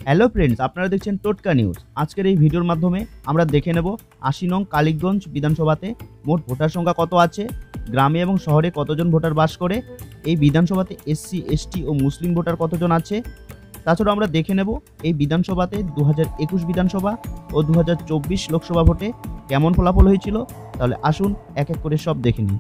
Hello friends, আপনারা দেখছেন টোটকা নিউজ। আজকের এই ভিডিওর মাধ্যমে আমরা দেখে নেব ৮০ নং কালীগঞ্জ বিধানসভাতে মোট ভোটার সংখ্যা কত আছে, গ্রামে এবং শহরে কতজন ভোটার বাস করে, এই বিধানসভাতে এসসি এসটি ও মুসলিম ভোটার কতজন আছে। তাছাড়াও আমরা দেখে নেব এই বিধানসভাতে 2021 বিধানসভা ও 2024 লোকসভা ভোটে কেমন ফলাফল হয়েছিল। তাহলে আসুন এক এক করে সব দেখে নিই।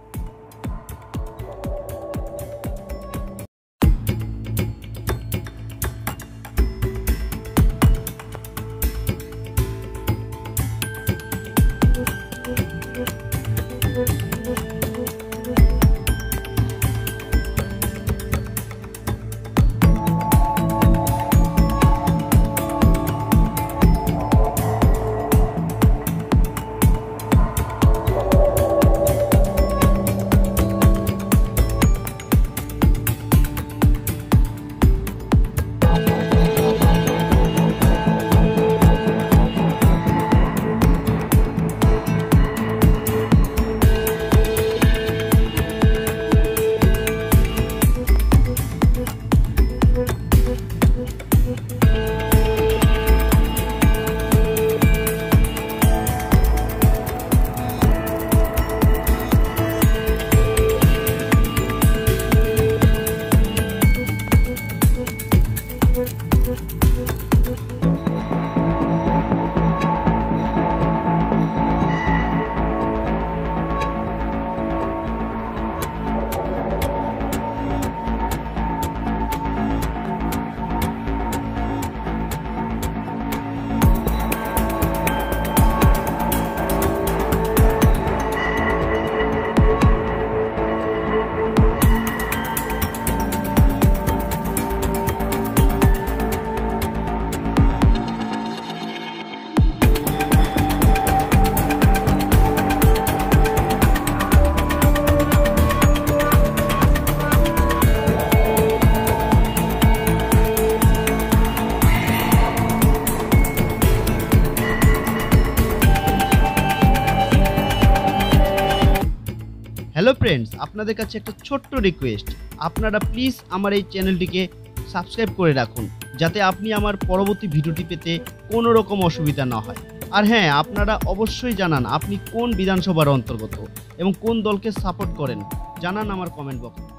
হ্যালো ফ্রেন্ডস, আপনাদের কাছে একটা ছোট্ট রিকোয়েস্ট, আপনারা প্লিজ আমার এই চ্যানেলটিকে সাবস্ক্রাইব করে রাখুন, যাতে আপনি আমার পরবর্তী ভিডিওটি পেতে কোনো রকম অসুবিধা না হয়। আর হ্যাঁ, আপনারা অবশ্যই জানান আপনি কোন বিধানসভার অন্তর্গত এবং কোন দলকে সাপোর্ট করেন, জানান আমার কমেন্ট বক্সে।